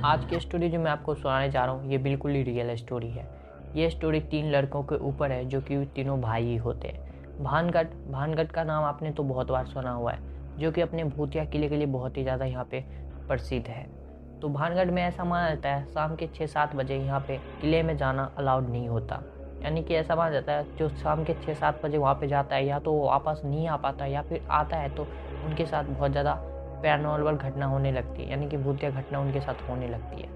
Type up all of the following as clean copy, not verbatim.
आज की स्टोरी जो मैं आपको सुनाने जा रहा हूँ ये बिल्कुल ही रियल स्टोरी है। ये स्टोरी 3 लड़कों के ऊपर है जो कि तीनों भाई ही होते हैं। भानगढ़ का नाम आपने तो बहुत बार सुना हुआ है, जो कि अपने भूतिया किले के लिए बहुत ही ज़्यादा यहाँ पे प्रसिद्ध है। तो भानगढ़ में ऐसा माना जाता है शाम के 6-7 बजे यहाँ पे किले में जाना अलाउड नहीं होता। यानी कि ऐसा माना जाता है जो शाम के 6-7 बजे वहाँ पे जाता है या तो वो वापस नहीं आ पाता, या फिर आता है तो उनके साथ बहुत ज़्यादा पैरानॉर्मल घटना होने लगती है, यानी कि भूतिया घटना उनके साथ होने लगती है।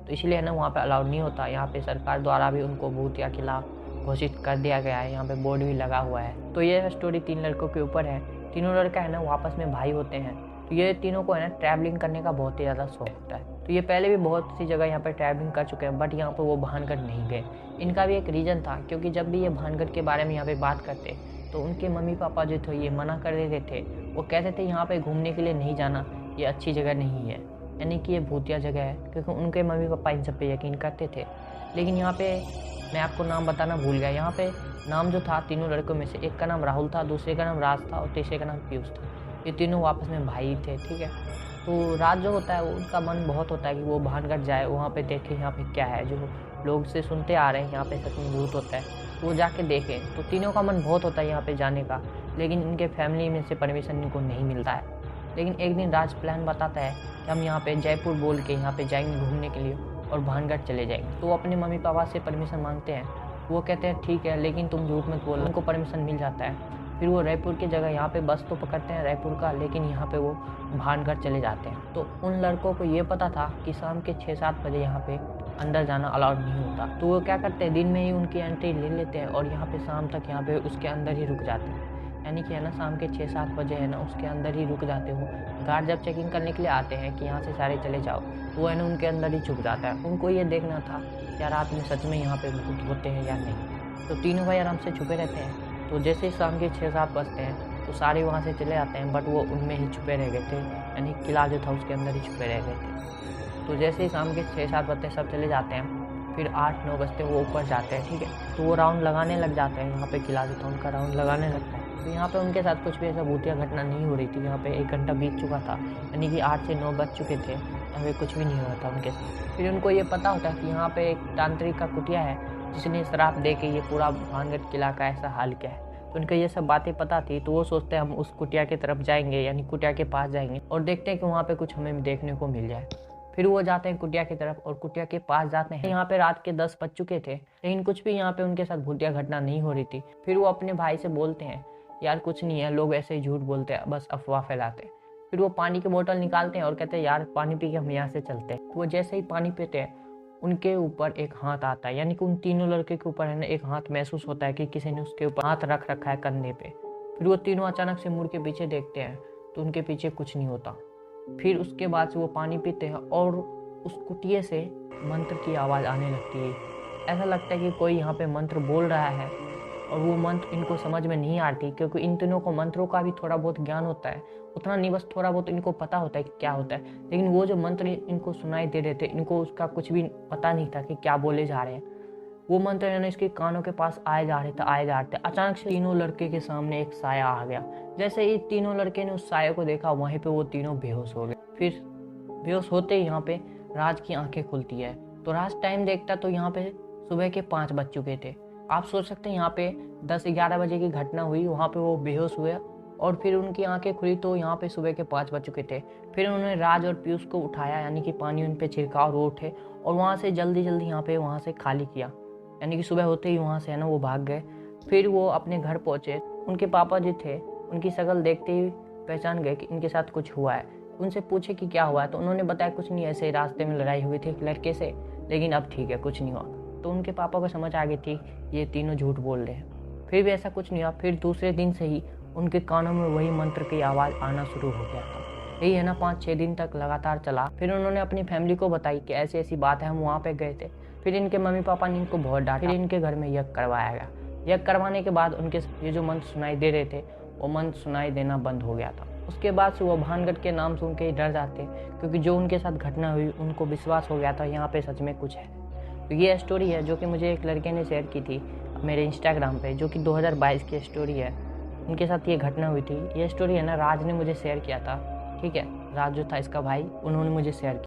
तो इसलिए है ना वहाँ पे अलाउड नहीं होता। यहाँ पे सरकार द्वारा भी उनको भूतिया किला घोषित कर दिया गया है, यहाँ पे बोर्ड भी लगा हुआ है। तो ये स्टोरी 3 लड़कों के ऊपर है। तीनों लड़का है ना वो आपस में भाई होते हैं। तो ये तीनों को है ना ट्रैवलिंग करने का बहुत ही ज़्यादा शौक होता है। तो ये पहले भी बहुत सी जगह यहाँ पर ट्रैवलिंग कर चुके हैं, बट यहाँ पर वो भानगढ़ नहीं गए। इनका भी एक रीज़न था, क्योंकि जब भी ये भानगढ़ के बारे में यहाँ पे बात करते तो उनके मम्मी पापा जो थे ये मना कर देते थे। वो कहते थे यहाँ पे घूमने के लिए नहीं जाना, ये अच्छी जगह नहीं है, यानी कि ये भूतिया जगह है, क्योंकि उनके मम्मी पापा इन सब पे यकीन करते थे। लेकिन यहाँ पे मैं आपको नाम बताना भूल गया। यहाँ पे नाम जो था तीनों लड़कों में से एक का नाम राहुल था, दूसरे का नाम राज था और तीसरे का नाम पीयूष था। ये तीनों आपस में भाई थे, ठीक है। तो राज जो होता है वो उनका मन बहुत होता है कि वो भानगढ़ जाए, वहाँ पे देखे यहाँ पे क्या है, जो लोग से सुनते आ रहे हैं यहाँ पे सच में भूत होता है, वो जाके देखें। तो तीनों का मन बहुत होता है यहाँ पे जाने का, लेकिन इनके फैमिली में से परमिशन इनको नहीं मिलता है। लेकिन एक दिन राज प्लान बताता है कि हम यहाँ पे जयपुर बोल के यहाँ पे जाएंगे घूमने के लिए और भानगढ़ चले जाएंगे। तो वो अपने मम्मी पापा से परमिशन मांगते हैं। वो कहते हैं ठीक है, लेकिन तुम झूठ मत बोलो। उनको परमिशन मिल जाता है। फिर वो रायपुर की जगह यहाँ पे बस तो पकड़ते हैं रायपुर का, लेकिन यहाँ पे वो भानगढ़ चले जाते हैं। तो उन लड़कों को ये पता था कि शाम के 6-7 बजे यहाँ पे अंदर जाना अलाउड नहीं होता। तो वो क्या करते हैं, दिन में ही उनकी एंट्री ले लेते हैं और यहाँ पे शाम तक यहाँ पे उसके अंदर ही रुक जाते हैं। यानी कि है ना शाम के 6-7 बजे है ना उसके अंदर ही रुक जाते हो। गार्ड जब चेकिंग करने के लिए आते हैं कि यहाँ से सारे चले जाओ, तो वो है ना उनके अंदर ही छुप जाता है। उनको ये देखना था क्या रात में सच में यहाँ पे भूत होते हैं या नहीं। तो तीनों भाई आराम से छुपे रहते हैं। तो जैसे ही शाम के 6-7 बजते हैं तो सारे वहाँ से चले आते हैं, बट वो उनमें ही छुपे रह गए थे, यानी किला जो था उसके अंदर ही छुपे रह गए थे। तो जैसे ही शाम के 6-7 बजते सब चले जाते हैं, फिर 8-9 बजते वो ऊपर जाते हैं, ठीक है। तो वो राउंड लगाने लग जाते हैं, यहाँ पे किला जो था उनका राउंड लगाने लगता है। तो यहाँ पे उनके साथ कुछ भी ऐसा भूतिया घटना नहीं हो रही थी। यहाँ पे 1 घंटा बीत चुका था, यानी कि 8 से 9 बज चुके थे, यहाँ पे कुछ भी नहीं हो रहा था उनके साथ। फिर उनको ये पता होता है कि यहाँ पे एक तांत्रिक का कुटिया है जिसने श्राप दे के ये पूरा भानगढ़ किला का ऐसा हाल किया है। तो उनको ये सब बातें पता थी। तो वो सोचते हैं हम उस कुटिया की तरफ जाएंगे, यानी कुटिया के पास जाएंगे और देखते हैं कि वहाँ पे कुछ हमें देखने को मिल जाए। फिर वो जाते हैं कुटिया की तरफ और कुटिया के पास जाते हैं। यहाँ पे रात के 10 बज चुके थे, लेकिन कुछ भी यहाँ पे उनके साथ भूतिया घटना नहीं हो रही थी। फिर वो अपने भाई से बोलते हैं यार कुछ नहीं है, लोग ऐसे ही झूठ बोलते हैं, बस अफवाह फैलाते हैं। फिर वो पानी की बोतल निकालते हैं और कहते हैं यार पानी पी के हम यहाँ से चलते हैं। तो वो जैसे ही पानी पीते हैं उनके ऊपर एक हाथ आता है, यानी कि उन तीनों लड़के के ऊपर है ना एक हाथ महसूस होता है कि किसी ने उसके ऊपर हाथ रख रखा है कंधे पे। फिर वो तीनों अचानक से मुड़ के पीछे देखते हैं तो उनके पीछे कुछ नहीं होता। फिर उसके बाद से वो पानी पीते हैं और उस कुटिये से मंत्र की आवाज़ आने लगती है। ऐसा लगता है कि कोई यहाँ पे मंत्र बोल रहा है और वो मंत्र इनको समझ में नहीं आती, क्योंकि इन तीनों को मंत्रों का भी थोड़ा बहुत ज्ञान होता है, उतना नहीं बस थोड़ा बहुत इनको पता होता है कि क्या होता है। लेकिन वो जो मंत्र इनको सुनाई दे रहे थे इनको उसका कुछ भी पता नहीं था कि क्या बोले जा रहे हैं। वो मंत्र है ना इसके कानों के पास आए जा रहे थे। अचानक से तीनों लड़के के सामने एक साया आ गया। जैसे ही तीनों लड़के ने उस साये को देखा वहीं पे वो तीनों बेहोश हो गए। फिर बेहोश होते ही यहाँ पे राज की आंखें खुलती है। तो राज टाइम देखता तो यहाँ पे सुबह के 5 बज चुके थे। आप सोच सकते हैं यहाँ पे 10-11 बजे की घटना हुई, वहाँ पे वो बेहोश हुए और फिर उनकी आंखें खुली तो यहाँ पे सुबह के 5 बज चुके थे। फिर उन्होंने राज और पीयूष को उठाया, यानी कि पानी उन पे छिड़का और वो उठे और वहाँ से जल्दी यहाँ पे वहाँ से खाली किया, यानी कि सुबह होते ही वहाँ से है ना वो भाग गए। फिर वो अपने घर पहुँचे। उनके पापा जो थे उनकी शक्ल देखते ही पहचान गए कि इनके साथ कुछ हुआ है। उनसे पूछे कि क्या हुआ है, तो उन्होंने बताया कुछ नहीं, ऐसे ही रास्ते में लड़ाई हुई थी एक लड़के से, लेकिन अब ठीक है, कुछ नहीं हुआ। तो उनके पापा को समझ आ गई थी ये तीनों झूठ बोल रहे हैं। फिर भी ऐसा कुछ नहीं हुआ। फिर दूसरे दिन से ही उनके कानों में वही मंत्र की आवाज़ आना शुरू हो गया था। यही है ना 5-6 दिन तक लगातार चला। फिर उन्होंने अपनी फैमिली को बताई कि ऐसी ऐसी बात है, हम वहाँ पे गए थे। फिर इनके मम्मी पापा ने इनको बहुत डांटा। फिर इनके घर में यज्ञ करवाया गया। यज्ञ करवाने के बाद उनके ये जो मंत्र सुनाई दे रहे थे वो मंत्र सुनाई देना बंद हो गया था। उसके बाद से वो भानगढ़ के नाम सुन के ही डर जाते, क्योंकि जो उनके साथ घटना हुई उनको विश्वास हो गया था यहाँ पे सच में कुछ है। तो ये स्टोरी है जो कि मुझे एक लड़के ने शेयर की थी मेरे इंस्टाग्राम पे, जो कि 2022 की स्टोरी है। उनके साथ ये घटना हुई थी। ये स्टोरी है ना राज ने मुझे शेयर किया था, ठीक है। राज जो था इसका भाई, उन्होंने मुझे शेयर किया।